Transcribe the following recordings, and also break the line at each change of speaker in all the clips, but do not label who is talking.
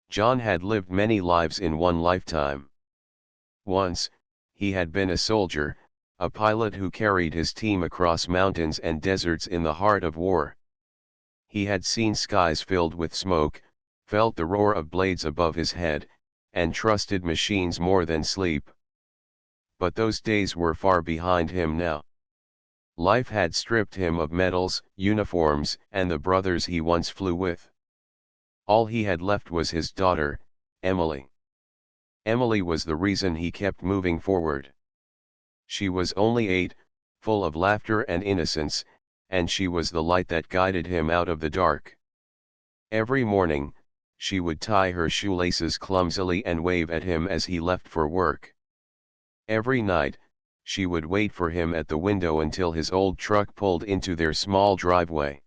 John had lived many lives in one lifetime. Once, he had been a soldier, a pilot who carried his team across mountains and deserts in the heart of war. He had seen skies filled with smoke, felt the roar of blades above his head, and trusted machines more than sleep. But those days were far behind him now. Life had stripped him of medals, uniforms, and the brothers he once flew with. All he had left was his daughter, Emily. Emily was the reason he kept moving forward. She was only 8, full of laughter and innocence, and she was the light that guided him out of the dark. Every morning, she would tie her shoelaces clumsily and wave at him as he left for work. Every night, she would wait for him at the window until his old truck pulled into their small driveway.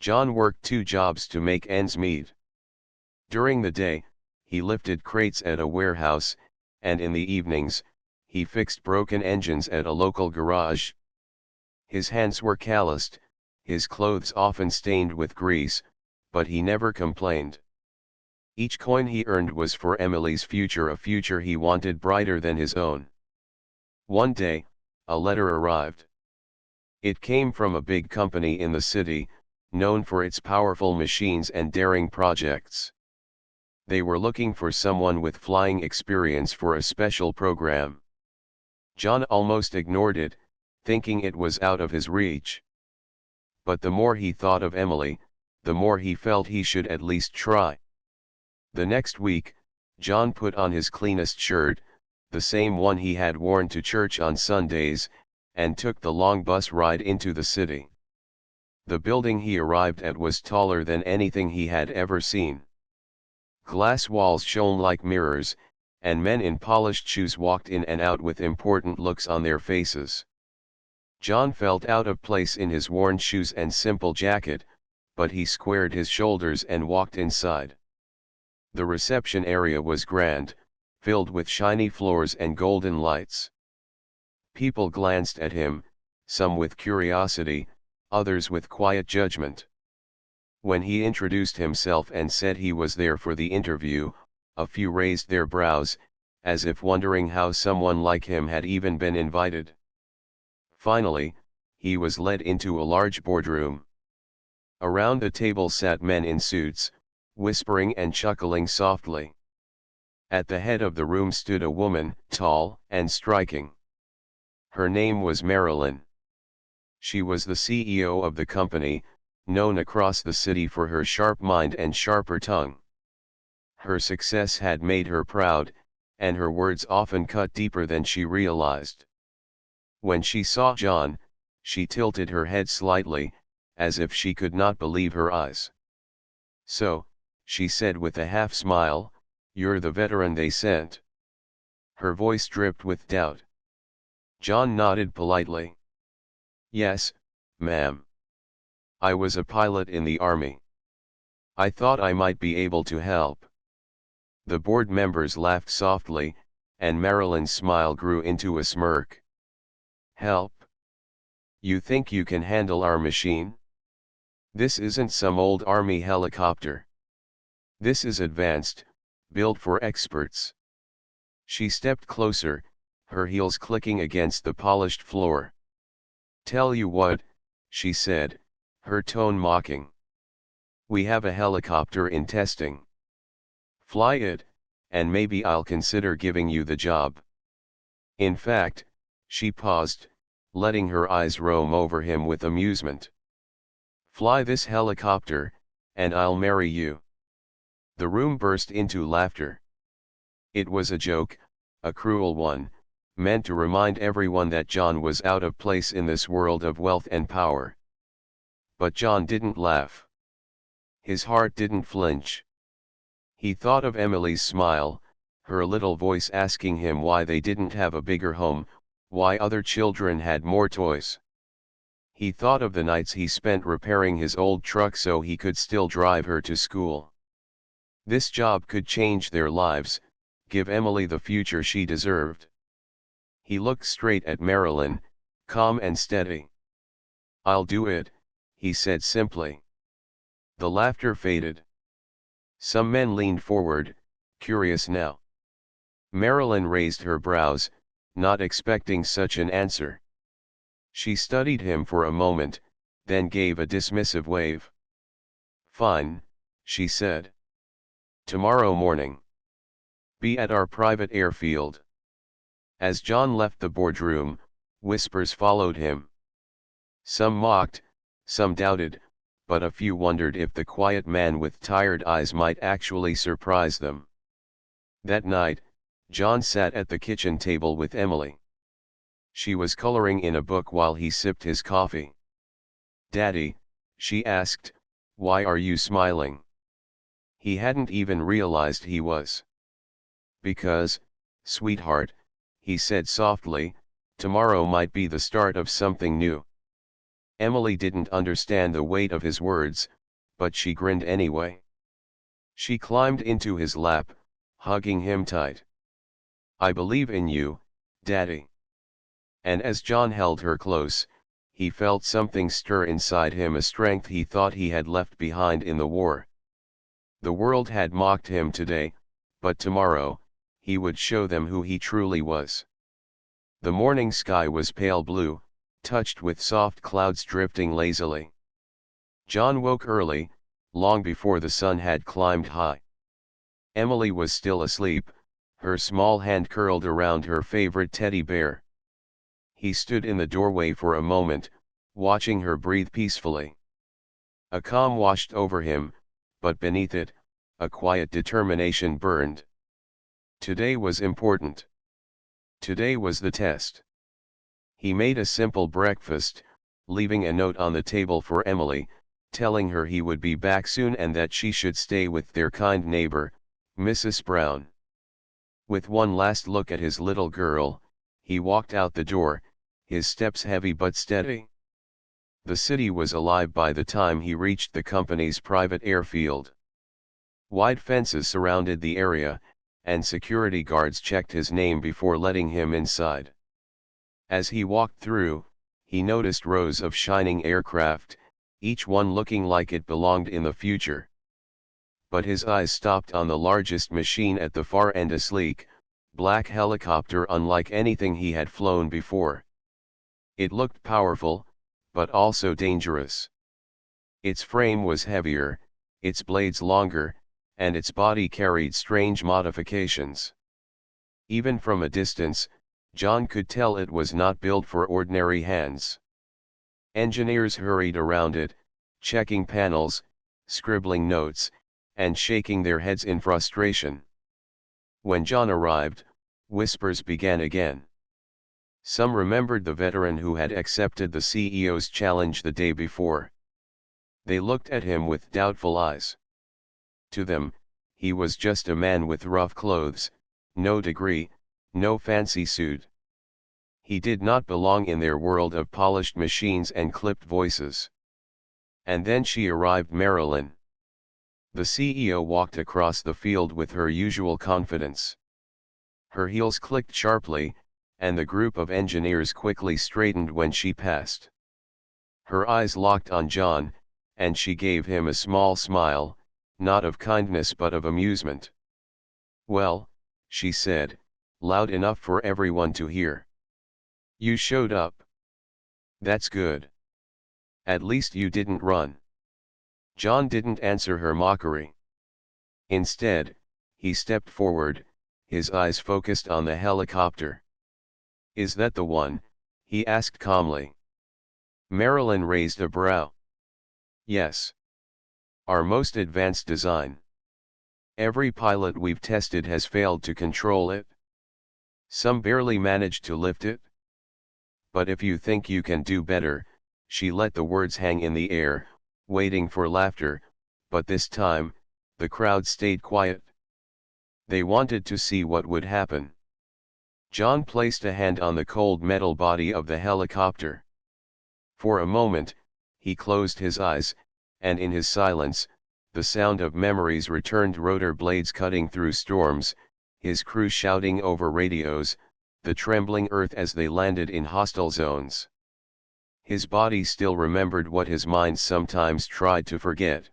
John worked 2 jobs to make ends meet. During the day, he lifted crates at a warehouse, and in the evenings, he fixed broken engines at a local garage. His hands were calloused, his clothes often stained with grease, but he never complained. Each coin he earned was for Emily's future, a future he wanted brighter than his own. One day, a letter arrived. It came from a big company in the city, known for its powerful machines and daring projects. They were looking for someone with flying experience for a special program. John almost ignored it, thinking it was out of his reach. But the more he thought of Emily, the more he felt he should at least try. The next week, John put on his cleanest shirt, the same one he had worn to church on Sundays, and took the long bus ride into the city. The building he arrived at was taller than anything he had ever seen. Glass walls shone like mirrors, and men in polished shoes walked in and out with important looks on their faces. John felt out of place in his worn shoes and simple jacket, but he squared his shoulders and walked inside. The reception area was grand, filled with shiny floors and golden lights. People glanced at him, some with curiosity, others with quiet judgment. When he introduced himself and said he was there for the interview, a few raised their brows, as if wondering how someone like him had even been invited. Finally, he was led into a large boardroom. Around the table sat men in suits, whispering and chuckling softly. At the head of the room stood a woman, tall and striking. Her name was Marilyn. She was the CEO of the company, known across the city for her sharp mind and sharper tongue. Her success had made her proud, and her words often cut deeper than she realized. When she saw John, she tilted her head slightly, as if she could not believe her eyes. "So," she said with a half smile, "you're the veteran they sent." Her voice dripped with doubt. John nodded politely. "Yes, ma'am. I was a pilot in the army. I thought I might be able to help." The board members laughed softly, and Marilyn's smile grew into a smirk. "Help? You think you can handle our machine? This isn't some old army helicopter. This is advanced, built for experts." She stepped closer, her heels clicking against the polished floor. "Tell you what," she said, her tone mocking. "We have a helicopter in testing. Fly it, and maybe I'll consider giving you the job." In fact, she paused, letting her eyes roam over him with amusement. "Fly this helicopter, and I'll marry you." The room burst into laughter. It was a joke, a cruel one, meant to remind everyone that John was out of place in this world of wealth and power. But John didn't laugh. His heart didn't flinch. He thought of Emily's smile, her little voice asking him why they didn't have a bigger home, why other children had more toys. He thought of the nights he spent repairing his old truck so he could still drive her to school. This job could change their lives, give Emily the future she deserved. He looked straight at Marilyn, calm and steady. "I'll do it," he said simply. The laughter faded. Some men leaned forward, curious now. Marilyn raised her brows, not expecting such an answer. She studied him for a moment, then gave a dismissive wave. "Fine," she said. "Tomorrow morning. Be at our private airfield." As John left the boardroom, whispers followed him. Some mocked, some doubted, but a few wondered if the quiet man with tired eyes might actually surprise them. That night, John sat at the kitchen table with Emily. She was coloring in a book while he sipped his coffee. "Daddy," she asked, "why are you smiling?" He hadn't even realized he was. "Because, sweetheart," he said softly, "tomorrow might be the start of something new." Emily didn't understand the weight of his words, but she grinned anyway. She climbed into his lap, hugging him tight. "I believe in you, Daddy." And as John held her close, he felt something stir inside him, a strength he thought he had left behind in the war. The world had mocked him today, but tomorrow, he would show them who he truly was. The morning sky was pale blue, touched with soft clouds drifting lazily. John woke early, long before the sun had climbed high. Emily was still asleep, her small hand curled around her favorite teddy bear. He stood in the doorway for a moment, watching her breathe peacefully. A calm washed over him, but beneath it, a quiet determination burned. Today was important. Today was the test. He made a simple breakfast, leaving a note on the table for Emily, telling her he would be back soon and that she should stay with their kind neighbor, Mrs. Brown. With one last look at his little girl, he walked out the door, his steps heavy but steady. The city was alive by the time he reached the company's private airfield. Wide fences surrounded the area, and security guards checked his name before letting him inside. As he walked through, he noticed rows of shining aircraft, each one looking like it belonged in the future. But his eyes stopped on the largest machine at the far end, a sleek, black helicopter unlike anything he had flown before. It looked powerful, but also dangerous. Its frame was heavier, its blades longer, and its body carried strange modifications. Even from a distance, John could tell it was not built for ordinary hands. Engineers hurried around it, checking panels, scribbling notes, and shaking their heads in frustration. When John arrived, whispers began again. Some remembered the veteran who had accepted the CEO's challenge the day before. They looked at him with doubtful eyes. To them, he was just a man with rough clothes, no degree, no fancy suit. He did not belong in their world of polished machines and clipped voices. And then she arrived, Marilyn. The CEO walked across the field with her usual confidence. Her heels clicked sharply, and the group of engineers quickly straightened when she passed. Her eyes locked on John, and she gave him a small smile, not of kindness but of amusement. "Well," she said, loud enough for everyone to hear. "You showed up. That's good. At least you didn't run." John didn't answer her mockery. Instead, he stepped forward, his eyes focused on the helicopter. "Is that the one?" he asked calmly. Marilyn raised a brow. "Yes. Our most advanced design. Every pilot we've tested has failed to control it. Some barely managed to lift it. But if you think you can do better," she let the words hang in the air, waiting for laughter, but this time, the crowd stayed quiet. They wanted to see what would happen. John placed a hand on the cold metal body of the helicopter. For a moment, he closed his eyes, and in his silence, the sound of memories returned, rotor blades cutting through storms, his crew shouting over radios, the trembling earth as they landed in hostile zones. His body still remembered what his mind sometimes tried to forget.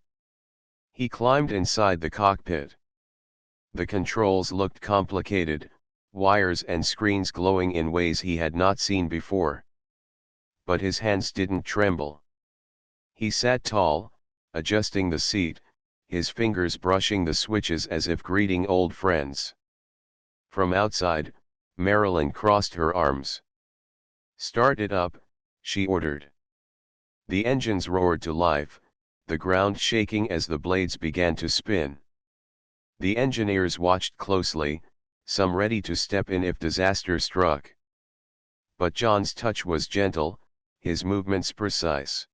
He climbed inside the cockpit. The controls looked complicated, wires and screens glowing in ways he had not seen before. But his hands didn't tremble. He sat tall, adjusting the seat, his fingers brushing the switches as if greeting old friends. From outside, Marilyn crossed her arms. "Start it up," she ordered. The engines roared to life, the ground shaking as the blades began to spin. The engineers watched closely, some ready to step in if disaster struck. But John's touch was gentle, his movements precise.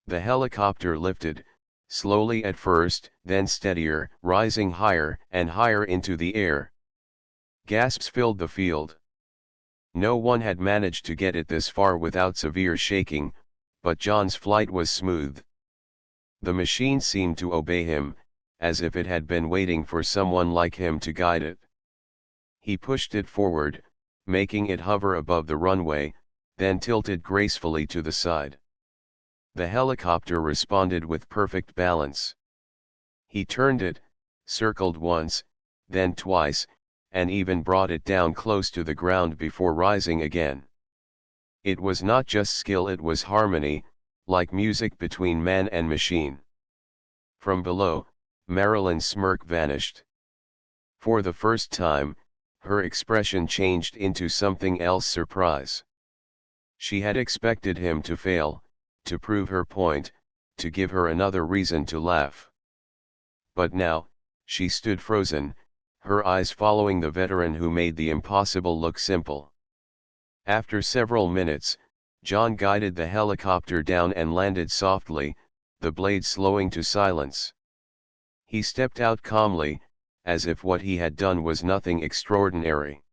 The helicopter lifted, slowly at first, then steadier, rising higher and higher into the air. Gasps filled the field. No one had managed to get it this far without severe shaking, but John's flight was smooth. The machine seemed to obey him, as if it had been waiting for someone like him to guide it. He pushed it forward, making it hover above the runway, then tilted gracefully to the side. The helicopter responded with perfect balance. He turned it, circled once, then twice, and even brought it down close to the ground before rising again. It was not just skill, it was harmony, like music between man and machine. From below, Marilyn's smirk vanished. For the first time, her expression changed into something else: surprise. She had expected him to fail, to prove her point, to give her another reason to laugh. But now, she stood frozen, her eyes following the veteran who made the impossible look simple. After several minutes, John guided the helicopter down and landed softly, the blades slowing to silence. He stepped out calmly, as if what he had done was nothing extraordinary.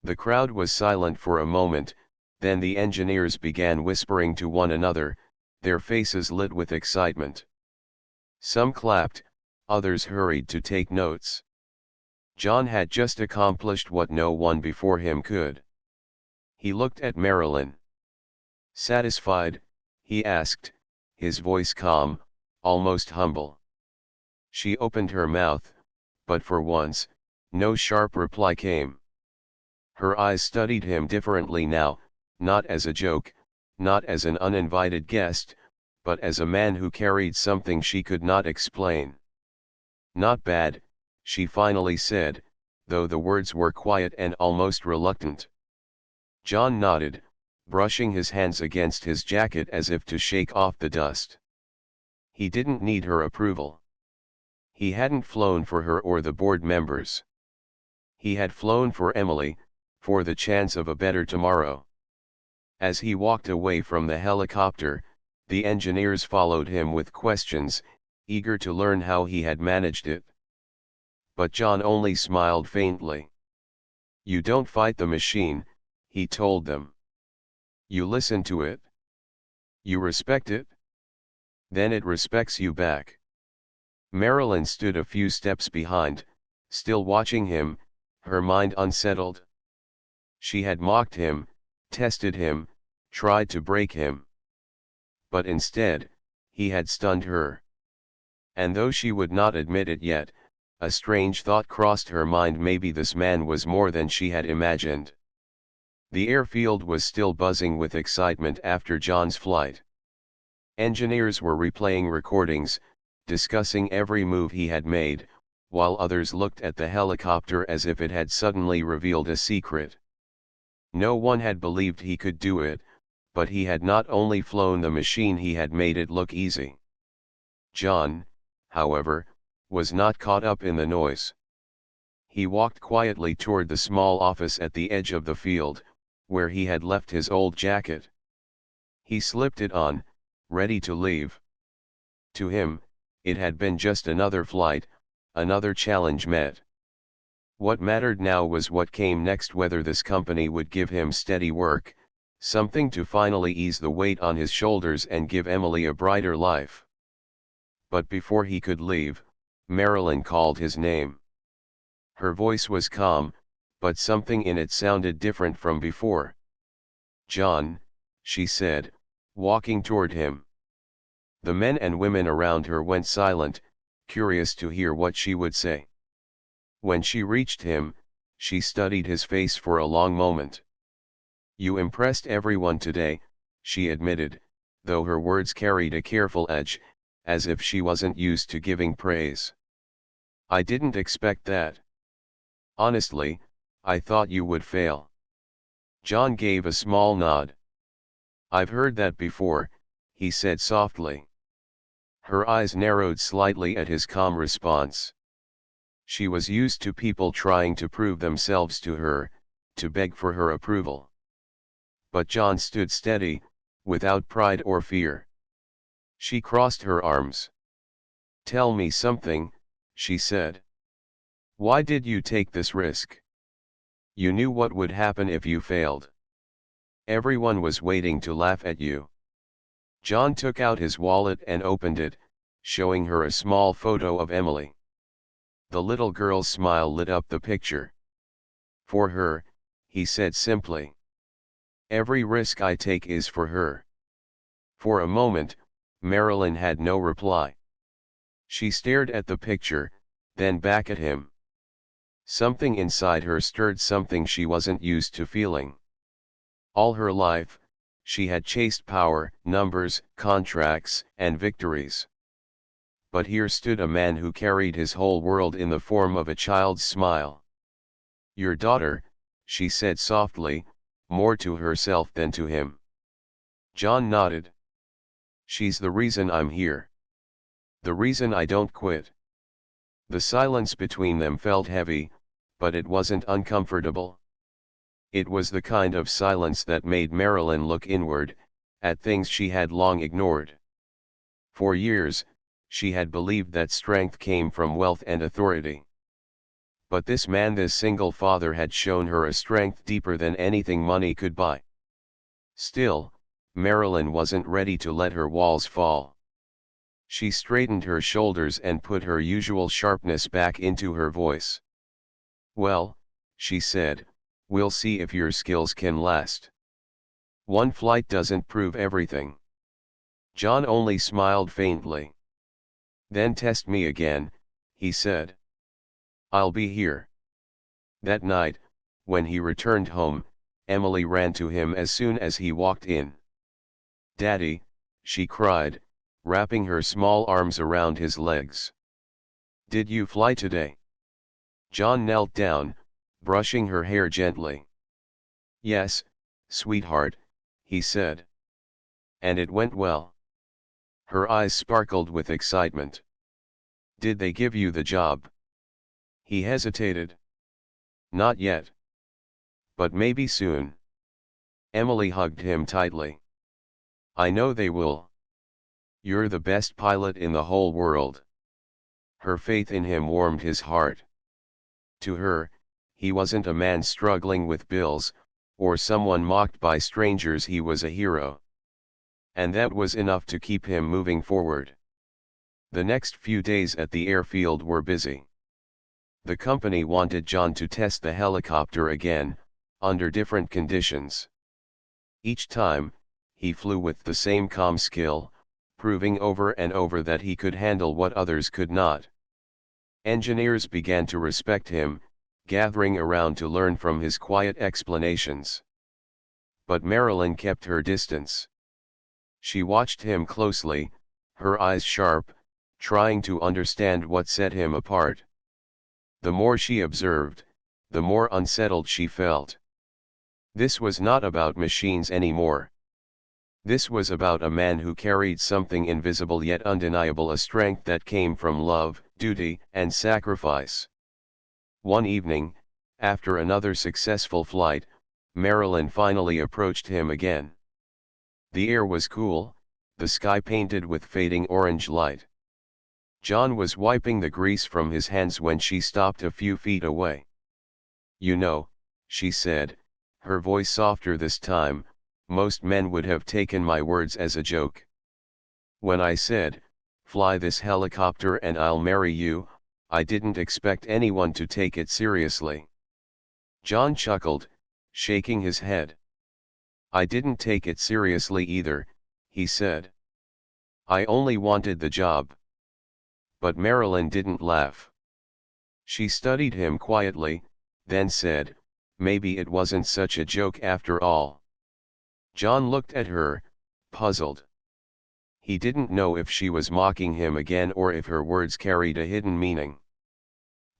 The crowd was silent for a moment, then the engineers began whispering to one another, their faces lit with excitement. Some clapped, others hurried to take notes. John had just accomplished what no one before him could. He looked at Marilyn. "Satisfied?" he asked, his voice calm, almost humble. She opened her mouth, but for once, no sharp reply came. Her eyes studied him differently now, not as a joke, not as an uninvited guest, but as a man who carried something she could not explain. "Not bad," she finally said, though the words were quiet and almost reluctant. John nodded, brushing his hands against his jacket as if to shake off the dust. He didn't need her approval. He hadn't flown for her or the board members. He had flown for Emily, for the chance of a better tomorrow. As he walked away from the helicopter, the engineers followed him with questions, eager to learn how he had managed it. But John only smiled faintly. "You don't fight the machine," he told them. "You listen to it. You respect it. Then it respects you back." Marilyn stood a few steps behind, still watching him, her mind unsettled. She had mocked him, tested him, tried to break him. But instead, he had stunned her. And though she would not admit it yet, a strange thought crossed her mind: maybe this man was more than she had imagined. The airfield was still buzzing with excitement after John's flight. Engineers were replaying recordings, discussing every move he had made, while others looked at the helicopter as if it had suddenly revealed a secret. No one had believed he could do it, but he had not only flown the machine, he had made it look easy. John, however, was not caught up in the noise. He walked quietly toward the small office at the edge of the field, where he had left his old jacket. He slipped it on, ready to leave. To him, it had been just another flight, another challenge met. What mattered now was what came next: whether this company would give him steady work, something to finally ease the weight on his shoulders and give Emily a brighter life. But before he could leave, Marilyn called his name. Her voice was calm, but something in it sounded different from before. "John," she said, walking toward him. The men and women around her went silent, curious to hear what she would say. When she reached him, she studied his face for a long moment. "You impressed everyone today," she admitted, though her words carried a careful edge, as if she wasn't used to giving praise. "I didn't expect that. Honestly, I thought you would fail." John gave a small nod. "I've heard that before," he said softly. Her eyes narrowed slightly at his calm response. She was used to people trying to prove themselves to her, to beg for her approval. But John stood steady, without pride or fear. She crossed her arms. "Tell me something," she said. "Why did you take this risk? You knew what would happen if you failed. Everyone was waiting to laugh at you." John took out his wallet and opened it, showing her a small photo of Emily. The little girl's smile lit up the picture. "For her," he said simply. "Every risk I take is for her." For a moment, Marilyn had no reply. She stared at the picture, then back at him. Something inside her stirred, something she wasn't used to feeling. All her life, she had chased power, numbers, contracts, and victories. But here stood a man who carried his whole world in the form of a child's smile. "Your daughter," she said softly, more to herself than to him. John nodded. "She's the reason I'm here. The reason I don't quit." The silence between them felt heavy, but it wasn't uncomfortable. It was the kind of silence that made Marilyn look inward, at things she had long ignored. For years, she had believed that strength came from wealth and authority. But this man, this single father, had shown her a strength deeper than anything money could buy. Still, Marilyn wasn't ready to let her walls fall. She straightened her shoulders and put her usual sharpness back into her voice. "Well," she said, "we'll see if your skills can last. One flight doesn't prove everything." John only smiled faintly. "Then test me again," he said. "I'll be here." That night, when he returned home, Emily ran to him as soon as he walked in. "Daddy," she cried, wrapping her small arms around his legs. "Did you fly today?" John knelt down, brushing her hair gently. "Yes, sweetheart," he said. "And it went well?" Her eyes sparkled with excitement. "Did they give you the job?" He hesitated. "Not yet. But maybe soon." Emily hugged him tightly. "I know they will. You're the best pilot in the whole world." Her faith in him warmed his heart. To her, he wasn't a man struggling with bills, or someone mocked by strangers. He was a hero. And that was enough to keep him moving forward. The next few days at the airfield were busy. The company wanted John to test the helicopter again, under different conditions. Each time, he flew with the same calm skill, proving over and over that he could handle what others could not. Engineers began to respect him, gathering around to learn from his quiet explanations. But Marilyn kept her distance. She watched him closely, her eyes sharp, trying to understand what set him apart. The more she observed, the more unsettled she felt. This was not about machines anymore. This was about a man who carried something invisible yet undeniable, a strength that came from love, duty, and sacrifice. One evening, after another successful flight, Marilyn finally approached him again. The air was cool, the sky painted with fading orange light. John was wiping the grease from his hands when she stopped a few feet away. "You know," she said, her voice softer this time, "most men would have taken my words as a joke. When I said, 'Fly this helicopter and I'll marry you,' I didn't expect anyone to take it seriously." John chuckled, shaking his head. "I didn't take it seriously either," he said. "I only wanted the job. But Marilyn didn't laugh. She studied him quietly, then said, "Maybe it wasn't such a joke after all." John looked at her, puzzled. He didn't know if she was mocking him again or if her words carried a hidden meaning.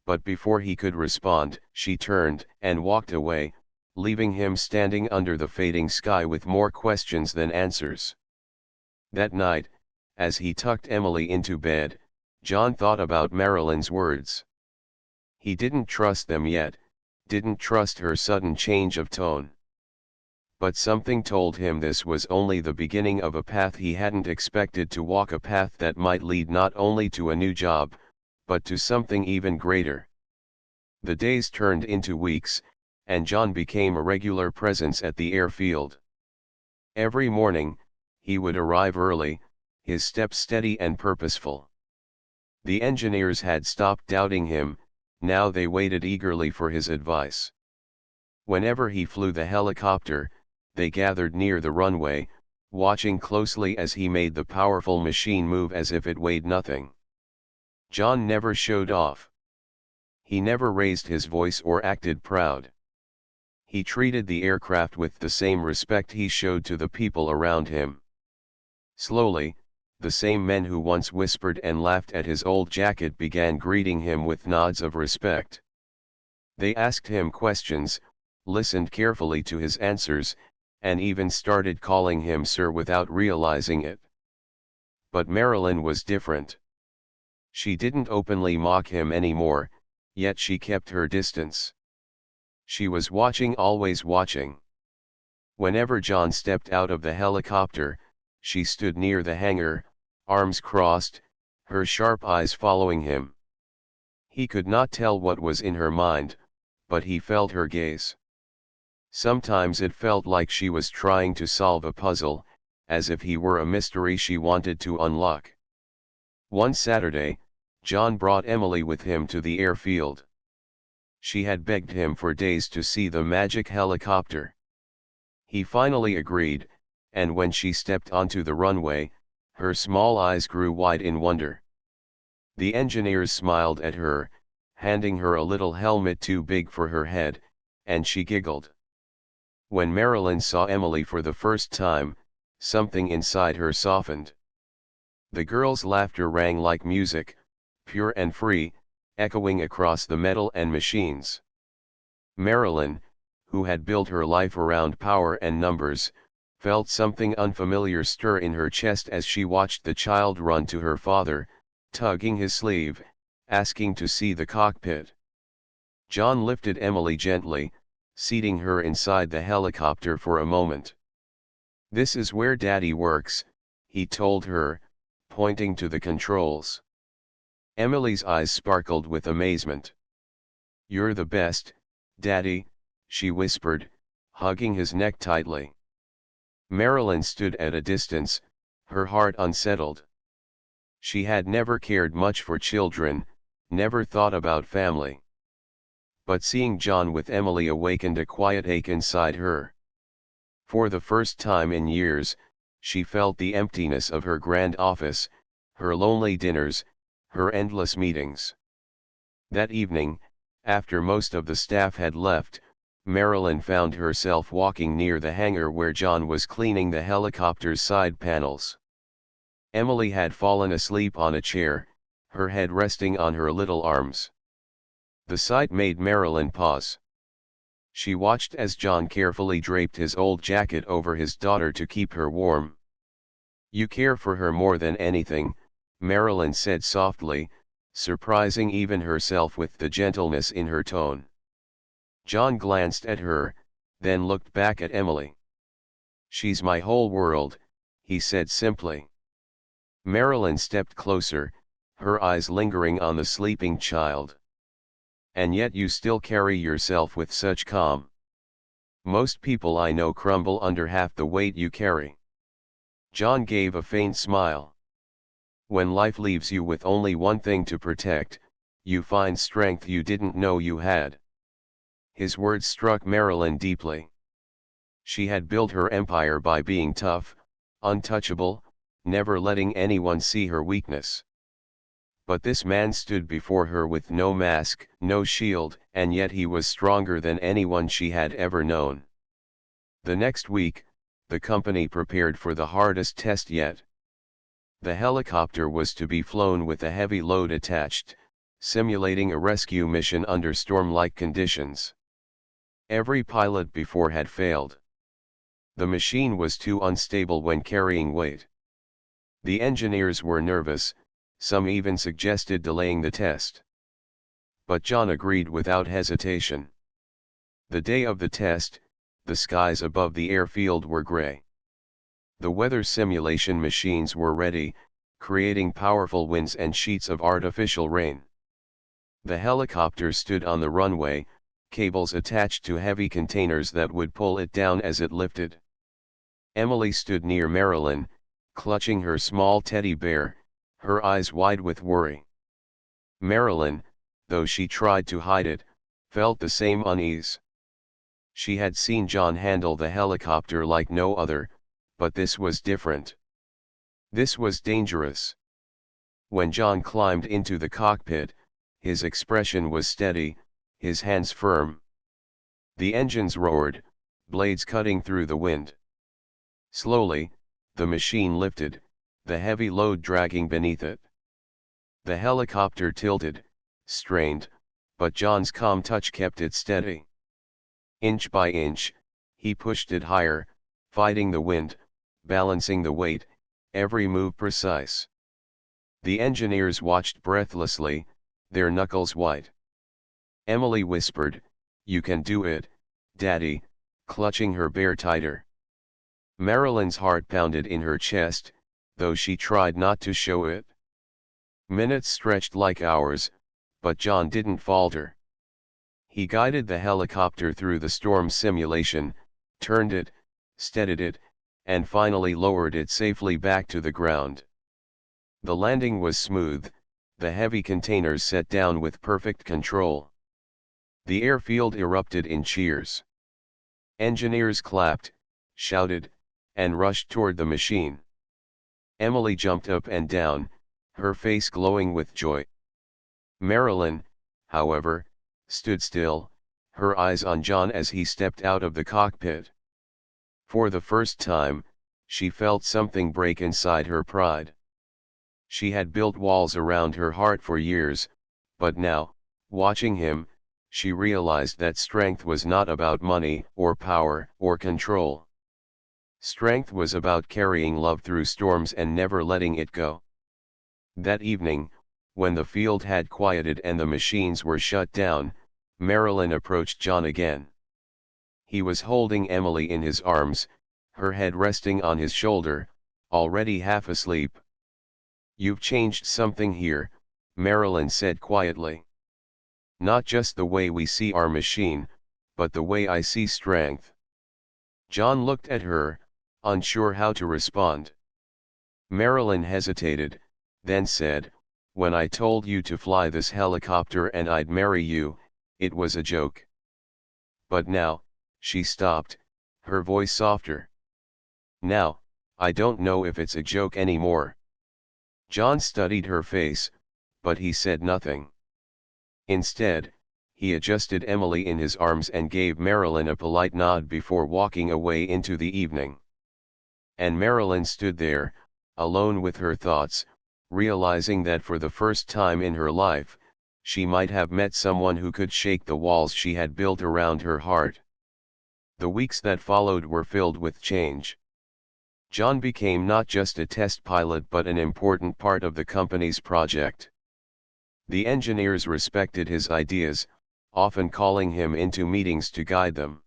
But before he could respond, she turned and walked away, leaving him standing under the fading sky with more questions than answers. That night, as he tucked Emily into bed, John thought about Marilyn's words. He didn't trust them yet, didn't trust her sudden change of tone. But something told him this was only the beginning of a path he hadn't expected to walk, a path that might lead not only to a new job, but to something even greater. The days turned into weeks, and John became a regular presence at the airfield. Every morning, he would arrive early, his steps steady and purposeful. The engineers had stopped doubting him, now they waited eagerly for his advice. Whenever he flew the helicopter, they gathered near the runway, watching closely as he made the powerful machine move as if it weighed nothing. John never showed off. He never raised his voice or acted proud. He treated the aircraft with the same respect he showed to the people around him. Slowly, the same men who once whispered and laughed at his old jacket began greeting him with nods of respect. They asked him questions, listened carefully to his answers, and even started calling him sir without realizing it. But Marilyn was different. She didn't openly mock him anymore, yet she kept her distance. She was watching, always watching. Whenever John stepped out of the helicopter, she stood near the hangar, arms crossed, her sharp eyes following him. He could not tell what was in her mind, but he felt her gaze. Sometimes it felt like she was trying to solve a puzzle, as if he were a mystery she wanted to unlock. One Saturday, John brought Emily with him to the airfield. She had begged him for days to see the magic helicopter. He finally agreed, and when she stepped onto the runway, her small eyes grew wide in wonder. The engineers smiled at her, handing her a little helmet too big for her head, and she giggled. When Marilyn saw Emily for the first time, something inside her softened. The girl's laughter rang like music, pure and free, echoing across the metal and machines. Marilyn, who had built her life around power and numbers, felt something unfamiliar stir in her chest as she watched the child run to her father, tugging his sleeve, asking to see the cockpit. John lifted Emily gently, seating her inside the helicopter for a moment. "This is where Daddy works," he told her, pointing to the controls. Emily's eyes sparkled with amazement. "You're the best, Daddy," she whispered, hugging his neck tightly. Marilyn stood at a distance, her heart unsettled. She had never cared much for children, never thought about family. But seeing John with Emily awakened a quiet ache inside her. For the first time in years, she felt the emptiness of her grand office, her lonely dinners, her endless meetings. That evening, after most of the staff had left, Marilyn found herself walking near the hangar where John was cleaning the helicopter's side panels. Emily had fallen asleep on a chair, her head resting on her little arms. The sight made Marilyn pause. She watched as John carefully draped his old jacket over his daughter to keep her warm. "You care for her more than anything," Marilyn said softly, surprising even herself with the gentleness in her tone. John glanced at her, then looked back at Emily. "She's my whole world," he said simply. Marilyn stepped closer, her eyes lingering on the sleeping child. "And yet you still carry yourself with such calm. Most people I know crumble under half the weight you carry." John gave a faint smile. "When life leaves you with only one thing to protect, you find strength you didn't know you had." His words struck Marilyn deeply. She had built her empire by being tough, untouchable, never letting anyone see her weakness. But this man stood before her with no mask, no shield, and yet he was stronger than anyone she had ever known. The next week, the company prepared for the hardest test yet. The helicopter was to be flown with a heavy load attached, simulating a rescue mission under storm-like conditions. Every pilot before had failed. The machine was too unstable when carrying weight. The engineers were nervous, some even suggested delaying the test. But John agreed without hesitation. The day of the test, the skies above the airfield were gray. The weather simulation machines were ready, creating powerful winds and sheets of artificial rain. The helicopter stood on the runway, cables attached to heavy containers that would pull it down as it lifted. Emily stood near Marilyn, clutching her small teddy bear, her eyes wide with worry. Marilyn, though she tried to hide it, felt the same unease. She had seen John handle the helicopter like no other, but this was different. This was dangerous. When John climbed into the cockpit, his expression was steady, his hands firm. The engines roared, blades cutting through the wind. Slowly, the machine lifted, the heavy load dragging beneath it. The helicopter tilted, strained, but John's calm touch kept it steady. Inch by inch, he pushed it higher, fighting the wind, balancing the weight, every move precise. The engineers watched breathlessly, their knuckles white. Emily whispered, "You can do it, Daddy," clutching her bear tighter. Marilyn's heart pounded in her chest, though she tried not to show it. Minutes stretched like hours, but John didn't falter. He guided the helicopter through the storm simulation, turned it, steadied it, and finally lowered it safely back to the ground. The landing was smooth, the heavy containers set down with perfect control. The airfield erupted in cheers. Engineers clapped, shouted, and rushed toward the machine. Emily jumped up and down, her face glowing with joy. Marilyn, however, stood still, her eyes on John as he stepped out of the cockpit. For the first time, she felt something break inside her pride. She had built walls around her heart for years, but now, watching him, she realized that strength was not about money, or power, or control. Strength was about carrying love through storms and never letting it go. That evening, when the field had quieted and the machines were shut down, Marilyn approached John again. He was holding Emily in his arms, her head resting on his shoulder, already half asleep. "You've changed something here," Marilyn said quietly. "Not just the way we see our machine, but the way I see strength." John looked at her, unsure how to respond. Marilyn hesitated, then said, "When I told you to fly this helicopter and I'd marry you, it was a joke. But now," she stopped, her voice softer. "Now, I don't know if it's a joke anymore." John studied her face, but he said nothing. Instead, he adjusted Emily in his arms and gave Marilyn a polite nod before walking away into the evening. And Marilyn stood there, alone with her thoughts, realizing that for the first time in her life, she might have met someone who could shake the walls she had built around her heart. The weeks that followed were filled with change. John became not just a test pilot but an important part of the company's project. The engineers respected his ideas, often calling him into meetings to guide them.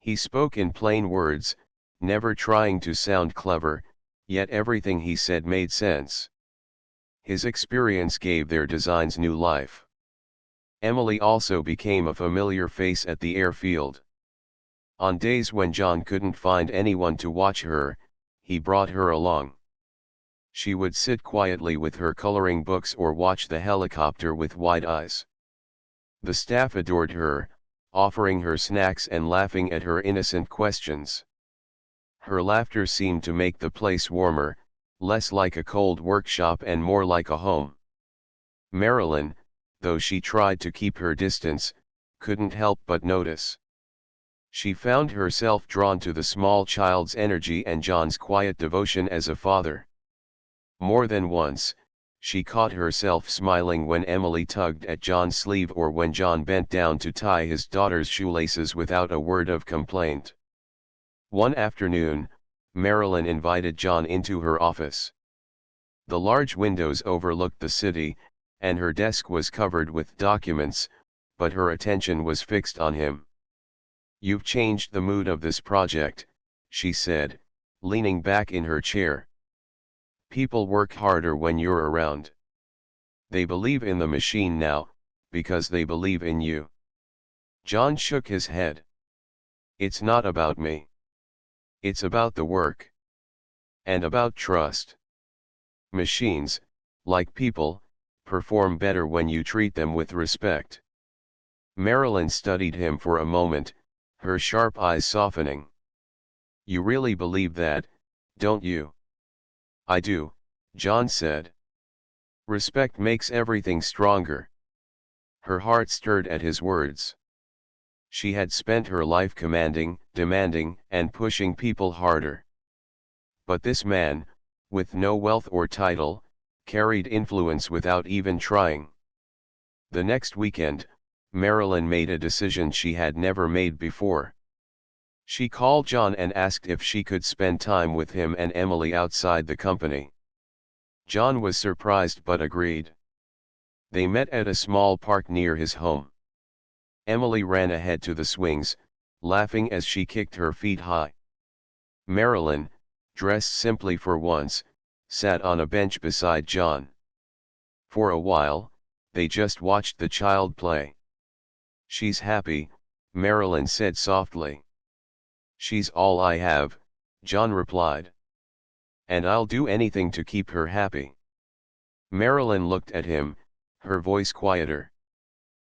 He spoke in plain words, never trying to sound clever, yet everything he said made sense. His experience gave their designs new life. Emily also became a familiar face at the airfield. On days when John couldn't find anyone to watch her, he brought her along. She would sit quietly with her coloring books or watch the helicopter with wide eyes. The staff adored her, offering her snacks and laughing at her innocent questions. Her laughter seemed to make the place warmer, less like a cold workshop and more like a home. Marilyn, though she tried to keep her distance, couldn't help but notice. She found herself drawn to the small child's energy and John's quiet devotion as a father. More than once, she caught herself smiling when Emily tugged at John's sleeve or when John bent down to tie his daughter's shoelaces without a word of complaint. One afternoon, Marilyn invited John into her office. The large windows overlooked the city, and her desk was covered with documents, but her attention was fixed on him. "You've changed the mood of this project," she said, leaning back in her chair. "People work harder when you're around. They believe in the machine now, because they believe in you." John shook his head. "It's not about me. It's about the work. And about trust. Machines, like people, perform better when you treat them with respect." Marilyn studied him for a moment, her sharp eyes softening. "You really believe that, don't you?" "I do," John said. "Respect makes everything stronger." Her heart stirred at his words. She had spent her life commanding, demanding, and pushing people harder. But this man, with no wealth or title, carried influence without even trying. The next weekend, Marilyn made a decision she had never made before. She called John and asked if she could spend time with him and Emily outside the company. John was surprised but agreed. They met at a small park near his home. Emily ran ahead to the swings, laughing as she kicked her feet high. Marilyn, dressed simply for once, sat on a bench beside John. For a while, they just watched the child play. "She's happy," Marilyn said softly. "She's all I have," John replied. "And I'll do anything to keep her happy." Marilyn looked at him, her voice quieter.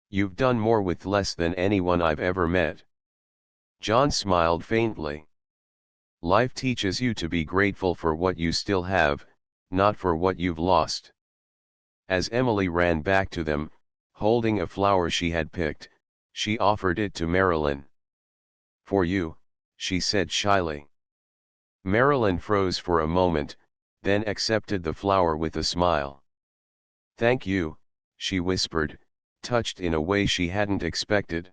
"You've done more with less than anyone I've ever met." John smiled faintly. "Life teaches you to be grateful for what you still have, not for what you've lost." As Emily ran back to them, holding a flower she had picked, she offered it to Marilyn. "For you," she said shyly. Marilyn froze for a moment, then accepted the flower with a smile. "Thank you," she whispered, touched in a way she hadn't expected.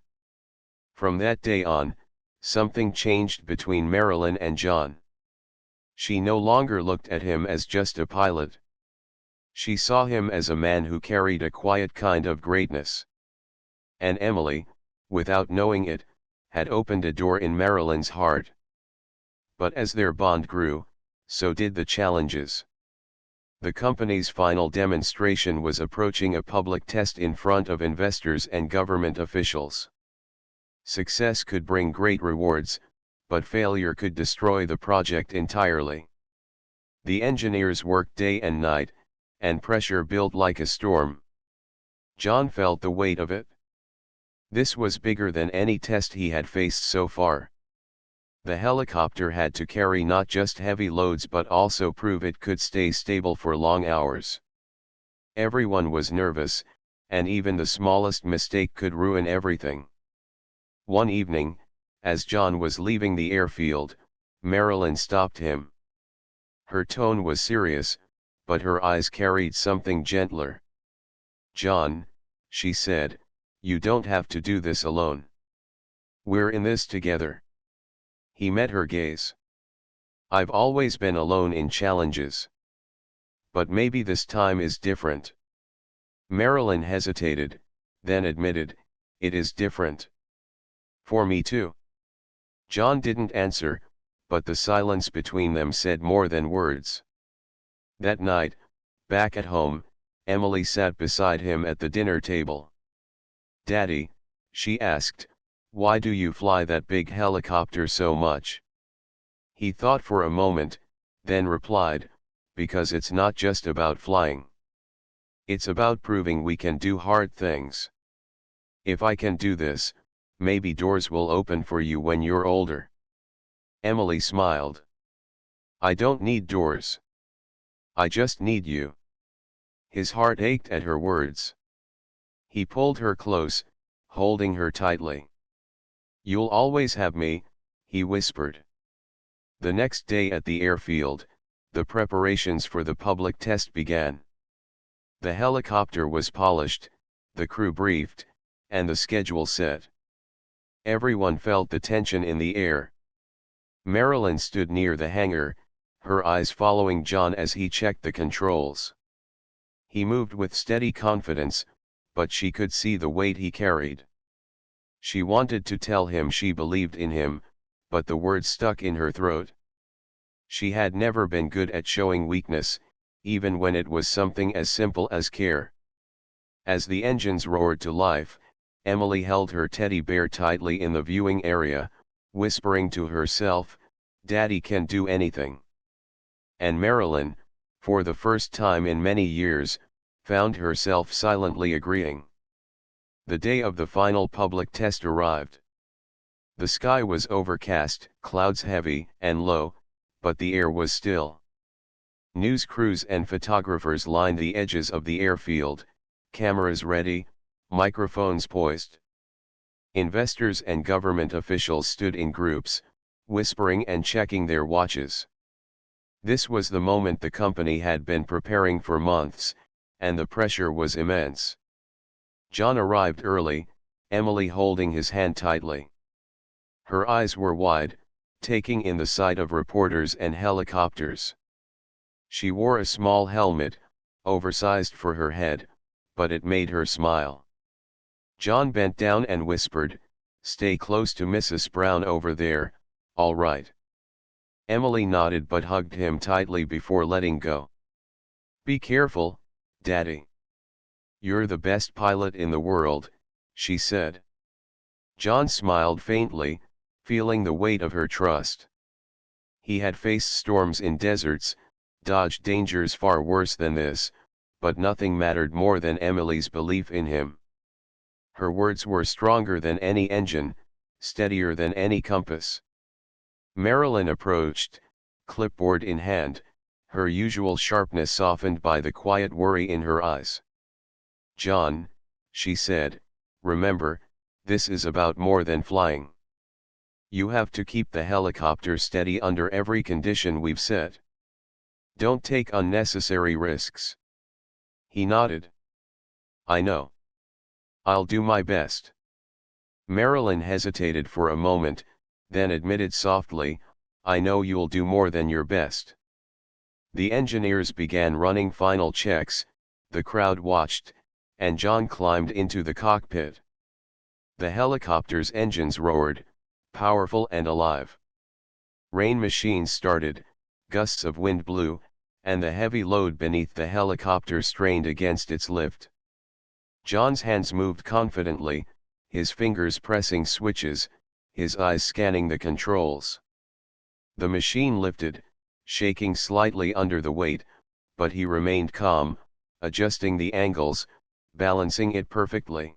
From that day on, something changed between Marilyn and John. She no longer looked at him as just a pilot. She saw him as a man who carried a quiet kind of greatness. And Emily, without knowing it, had opened a door in Marilyn's heart. But as their bond grew, so did the challenges. The company's final demonstration was approaching a public test in front of investors and government officials. Success could bring great rewards, but failure could destroy the project entirely. The engineers worked day and night, and pressure built like a storm. John felt the weight of it. This was bigger than any test he had faced so far. The helicopter had to carry not just heavy loads but also prove it could stay stable for long hours. Everyone was nervous, and even the smallest mistake could ruin everything. One evening, as John was leaving the airfield, Marilyn stopped him. Her tone was serious, but her eyes carried something gentler. "John," she said, "you don't have to do this alone. We're in this together." He met her gaze. "I've always been alone in challenges. But maybe this time is different." Marilyn hesitated, then admitted, "It is different. For me too." John didn't answer, but the silence between them said more than words. That night, back at home, Emily sat beside him at the dinner table. "Daddy," she asked, "why do you fly that big helicopter so much?" He thought for a moment, then replied, "Because it's not just about flying. It's about proving we can do hard things. If I can do this, maybe doors will open for you when you're older." Emily smiled. "I don't need doors. I just need you." His heart ached at her words. He pulled her close, holding her tightly. "You'll always have me," he whispered. The next day at the airfield, the preparations for the public test began. The helicopter was polished, the crew briefed, and the schedule set. Everyone felt the tension in the air. Marilyn stood near the hangar, her eyes following John as he checked the controls. He moved with steady confidence, but she could see the weight he carried. She wanted to tell him she believed in him, but the words stuck in her throat. She had never been good at showing weakness, even when it was something as simple as care. As the engines roared to life, Emily held her teddy bear tightly in the viewing area, whispering to herself, "Daddy can do anything." And Marilyn, for the first time in many years, found herself silently agreeing. The day of the final public test arrived. The sky was overcast, clouds heavy and low, but the air was still. News crews and photographers lined the edges of the airfield, cameras ready, microphones poised. Investors and government officials stood in groups, whispering and checking their watches. This was the moment the company had been preparing for months, and the pressure was immense. John arrived early, Emily holding his hand tightly. Her eyes were wide, taking in the sight of reporters and helicopters. She wore a small helmet, oversized for her head, but it made her smile. John bent down and whispered, "Stay close to Mrs. Brown over there, all right?" Emily nodded but hugged him tightly before letting go. "Be careful, Daddy. You're the best pilot in the world," she said. John smiled faintly, feeling the weight of her trust. He had faced storms in deserts, dodged dangers far worse than this, but nothing mattered more than Emily's belief in him. Her words were stronger than any engine, steadier than any compass. Marilyn approached, clipboard in hand, her usual sharpness softened by the quiet worry in her eyes. "John," she said, "remember, this is about more than flying. You have to keep the helicopter steady under every condition we've set. Don't take unnecessary risks." He nodded. "I know. I'll do my best." Marilyn hesitated for a moment, then admitted softly, "I know you'll do more than your best." The engineers began running final checks, the crowd watched, and John climbed into the cockpit. The helicopter's engines roared, powerful and alive. Rain machines started, gusts of wind blew, and the heavy load beneath the helicopter strained against its lift. John's hands moved confidently, his fingers pressing switches, his eyes scanning the controls. The machine lifted, shaking slightly under the weight, but he remained calm, adjusting the angles, balancing it perfectly.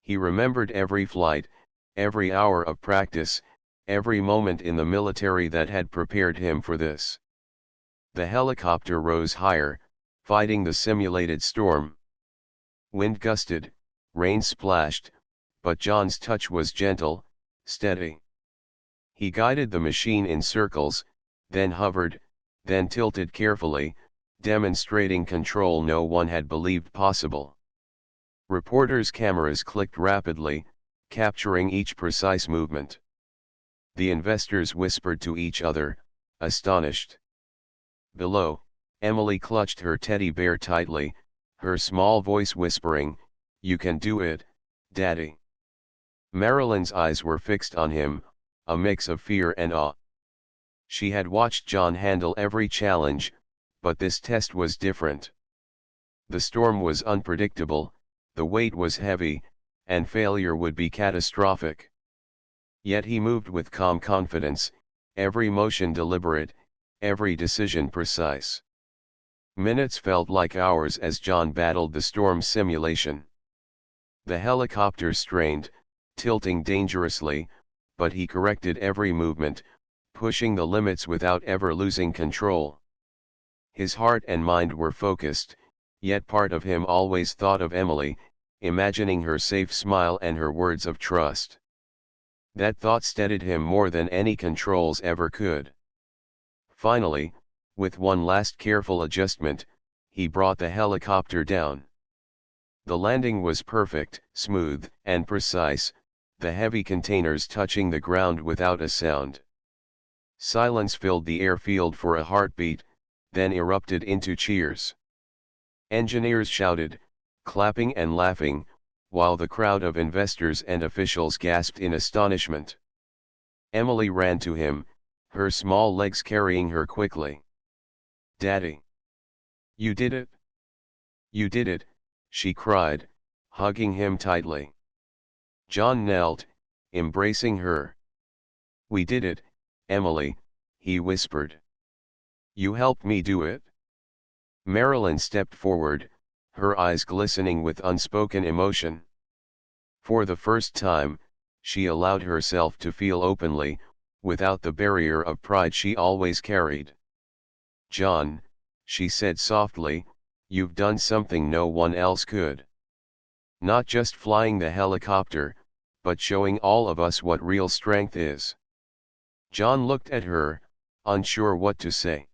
He remembered every flight, every hour of practice, every moment in the military that had prepared him for this. The helicopter rose higher, fighting the simulated storm. Wind gusted, rain splashed, but John's touch was gentle, steady. He guided the machine in circles, then hovered, then tilted carefully, demonstrating control no one had believed possible. Reporters' cameras clicked rapidly, capturing each precise movement. The investors whispered to each other, astonished. Below, Emily clutched her teddy bear tightly, her small voice whispering, "You can do it, Daddy." Marilyn's eyes were fixed on him, a mix of fear and awe. She had watched John handle every challenge, but this test was different. The storm was unpredictable, the weight was heavy, and failure would be catastrophic. Yet he moved with calm confidence, every motion deliberate, every decision precise. Minutes felt like hours as John battled the storm simulation. The helicopter strained, tilting dangerously, but he corrected every movement, pushing the limits without ever losing control. His heart and mind were focused, Yet part of him always thought of Emily, imagining her safe smile and her words of trust. That thought steadied him more than any controls ever could. Finally, with one last careful adjustment, he brought the helicopter down. The landing was perfect, smooth, and precise, the heavy containers touching the ground without a sound. Silence filled the airfield for a heartbeat, then erupted into cheers. Engineers shouted, clapping and laughing, while the crowd of investors and officials gasped in astonishment. Emily ran to him, her small legs carrying her quickly. "Daddy! You did it! You did it!" she cried, hugging him tightly. John knelt, embracing her. "We did it, Emily," he whispered. "You helped me do it?" Marilyn stepped forward, her eyes glistening with unspoken emotion. For the first time, she allowed herself to feel openly, without the barrier of pride she always carried. "John," she said softly, "you've done something no one else could. Not just flying the helicopter, but showing all of us what real strength is." John looked at her, unsure what to say.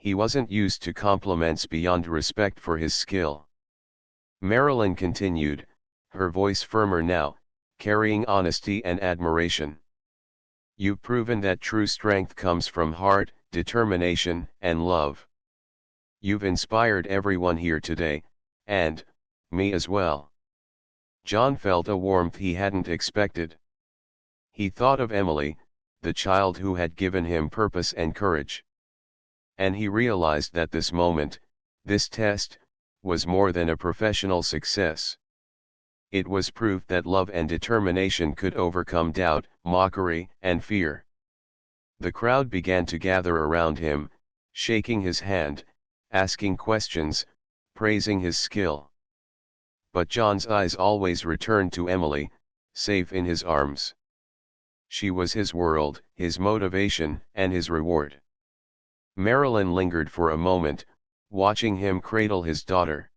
He wasn't used to compliments beyond respect for his skill. Marilyn continued, her voice firmer now, carrying honesty and admiration. "You've proven that true strength comes from heart, determination, and love. You've inspired everyone here today, and me as well." John felt a warmth he hadn't expected. He thought of Emily, the child who had given him purpose and courage. And he realized that this moment, this test, was more than a professional success. It was proof that love and determination could overcome doubt, mockery, and fear. The crowd began to gather around him, shaking his hand, asking questions, praising his skill. But John's eyes always returned to Emily, safe in his arms. She was his world, his motivation, and his reward. Marilyn lingered for a moment, watching him cradle his daughter.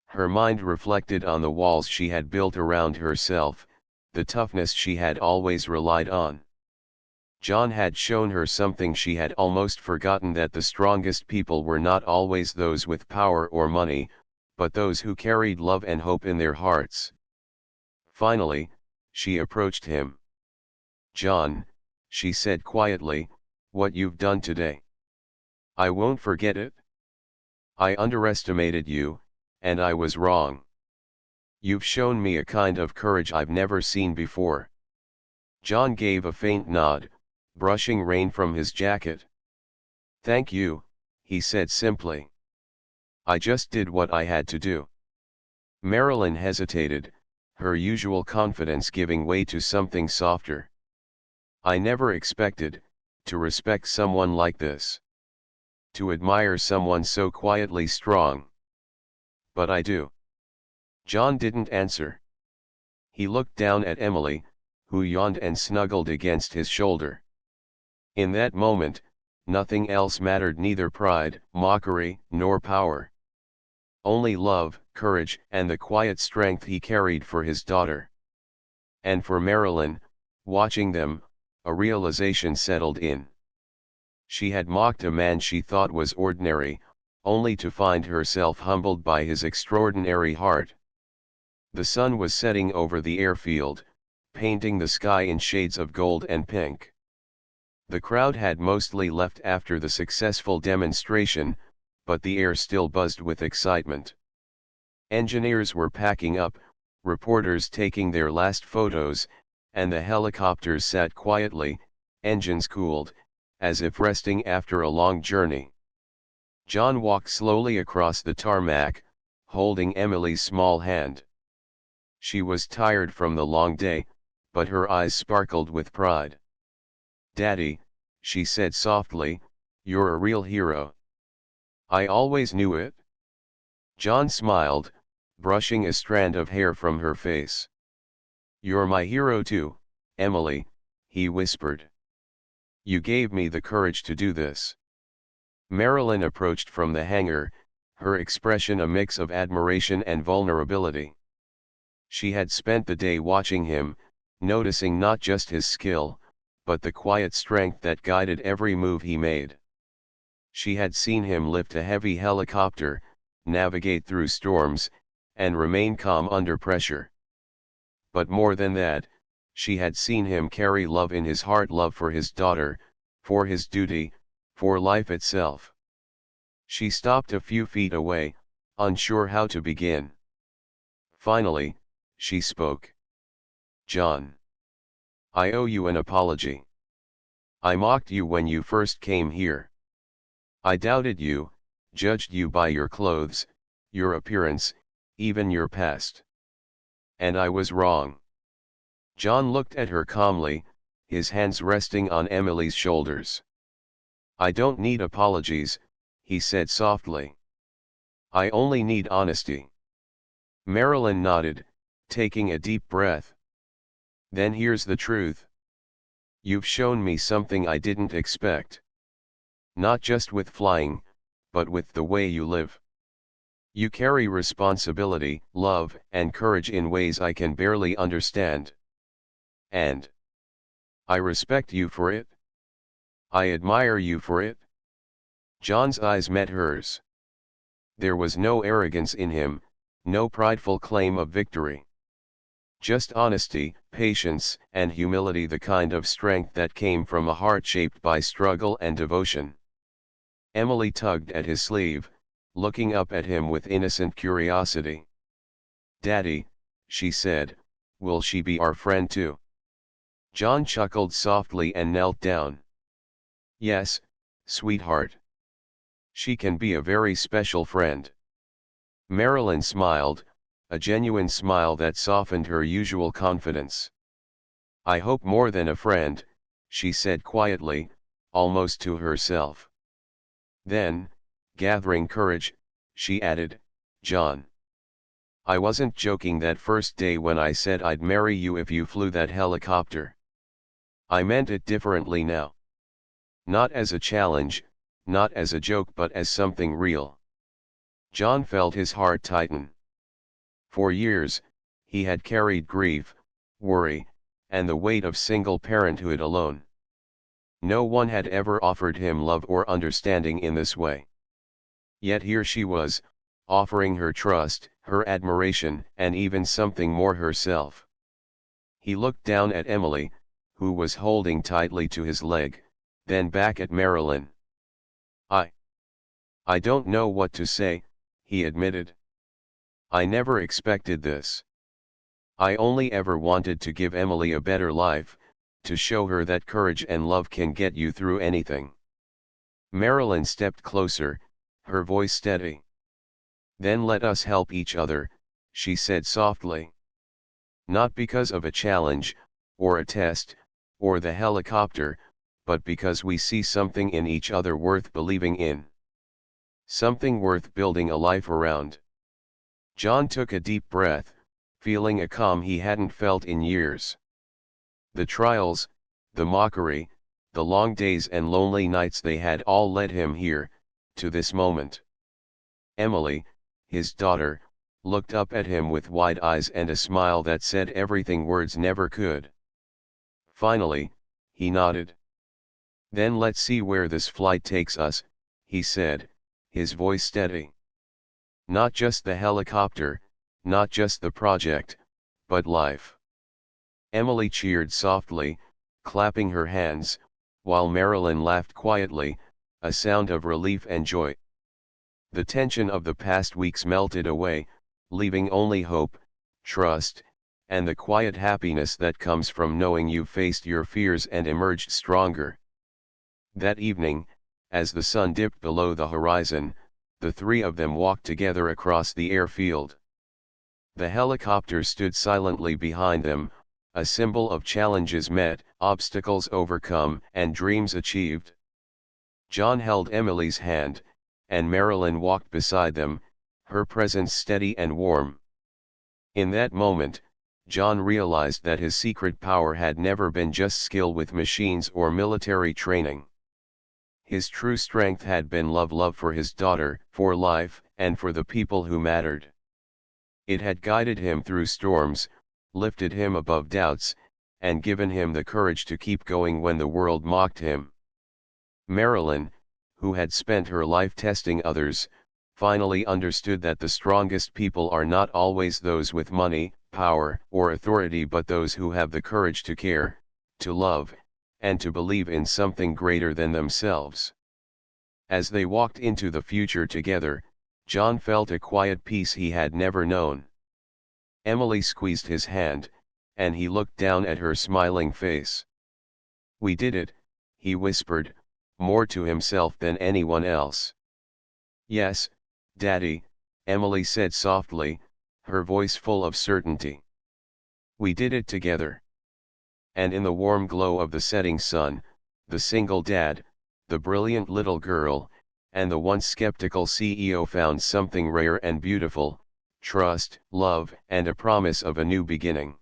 Her mind reflected on the walls she had built around herself, the toughness she had always relied on. John had shown her something she had almost forgotten, that the strongest people were not always those with power or money, but those who carried love and hope in their hearts. Finally, she approached him. "John," she said quietly, "what you've done today. I won't forget it. I underestimated you, and I was wrong. You've shown me a kind of courage I've never seen before." John gave a faint nod, brushing rain from his jacket. "Thank you," he said simply. "I just did what I had to do." Marilyn hesitated, her usual confidence giving way to something softer. "I never expected to respect someone like this. To admire someone so quietly strong. But I do." John didn't answer. He looked down at Emily, who yawned and snuggled against his shoulder. In that moment, nothing else mattered, neither pride, mockery, nor power. Only love, courage, and the quiet strength he carried for his daughter. And for Marilyn, watching them, a realization settled in. She had mocked a man she thought was ordinary, only to find herself humbled by his extraordinary heart. The sun was setting over the airfield, painting the sky in shades of gold and pink. The crowd had mostly left after the successful demonstration, but the air still buzzed with excitement. Engineers were packing up, reporters taking their last photos, and the helicopters sat quietly, engines cooled, as if resting after a long journey. John walked slowly across the tarmac, holding Emily's small hand. She was tired from the long day, but her eyes sparkled with pride. "Daddy," she said softly, "you're a real hero." "I always knew it." John smiled, brushing a strand of hair from her face. "You're my hero too, Emily," he whispered. "You gave me the courage to do this." Marilyn approached from the hangar, her expression a mix of admiration and vulnerability. She had spent the day watching him, noticing not just his skill, but the quiet strength that guided every move he made. She had seen him lift a heavy helicopter, navigate through storms, and remain calm under pressure. But more than that, she had seen him carry love in his heart, love for his daughter, for his duty, for life itself. She stopped a few feet away, unsure how to begin. Finally, she spoke. "John, I owe you an apology. I mocked you when you first came here. I doubted you, judged you by your clothes, your appearance, even your past. And I was wrong." John looked at her calmly, his hands resting on Emily's shoulders. "I don't need apologies," he said softly. "I only need honesty." Marilyn nodded, taking a deep breath. "Then here's the truth. You've shown me something I didn't expect. Not just with flying, but with the way you live. You carry responsibility, love, and courage in ways I can barely understand. And I respect you for it. I admire you for it." John's eyes met hers. There was no arrogance in him, no prideful claim of victory. Just honesty, patience, and humility, the kind of strength that came from a heart shaped by struggle and devotion. Emily tugged at his sleeve, looking up at him with innocent curiosity. "Daddy," she said, "will she be our friend too?" John chuckled softly and knelt down. "Yes, sweetheart. She can be a very special friend." Marilyn smiled, a genuine smile that softened her usual confidence. "I hope more than a friend," she said quietly, almost to herself. Then, gathering courage, she added, "John, I wasn't joking that first day when I said I'd marry you if you flew that helicopter. I meant it differently now. Not as a challenge, not as a joke, but as something real." John felt his heart tighten. For years, he had carried grief, worry, and the weight of single parenthood alone. No one had ever offered him love or understanding in this way. Yet here she was, offering her trust, her admiration, and even something more, herself. He looked down at Emily, who was holding tightly to his leg, then back at Marilyn. I don't know what to say," he admitted. "I never expected this. I only ever wanted to give Emily a better life, to show her that courage and love can get you through anything." Marilyn stepped closer, her voice steady. "Then let us help each other," she said softly. "Not because of a challenge, or a test, or the helicopter, but because we see something in each other worth believing in. Something worth building a life around." John took a deep breath, feeling a calm he hadn't felt in years. The trials, the mockery, the long days and lonely nights, they had all led him here, to this moment. Emily, his daughter, looked up at him with wide eyes and a smile that said everything words never could. Finally, he nodded. "Then let's see where this flight takes us," he said, his voice steady. "Not just the helicopter, not just the project, but life." Emily cheered softly, clapping her hands, while Marilyn laughed quietly, a sound of relief and joy. The tension of the past weeks melted away, leaving only hope, trust, and the quiet happiness that comes from knowing you've faced your fears and emerged stronger. That evening, as the sun dipped below the horizon, the three of them walked together across the airfield. The helicopter stood silently behind them, a symbol of challenges met, obstacles overcome, and dreams achieved. John held Emily's hand, and Marilyn walked beside them, her presence steady and warm. In that moment, John realized that his secret power had never been just skill with machines or military training. His true strength had been love for his daughter, for life, and for the people who mattered. It had guided him through storms, lifted him above doubts, and given him the courage to keep going when the world mocked him. Marilyn, who had spent her life testing others, finally understood that the strongest people are not always those with money, power, or authority, but those who have the courage to care, to love, and to believe in something greater than themselves. As they walked into the future together, John felt a quiet peace he had never known. Emily squeezed his hand, and he looked down at her smiling face. "We did it," he whispered, more to himself than anyone else. "Yes, Daddy," Emily said softly, her voice full of certainty. "We did it together." And in the warm glow of the setting sun, the single dad, the brilliant little girl, and the once skeptical CEO found something rare and beautiful: trust, love, and a promise of a new beginning.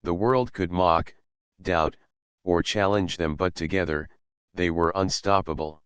The world could mock, doubt, or challenge them, but together, they were unstoppable.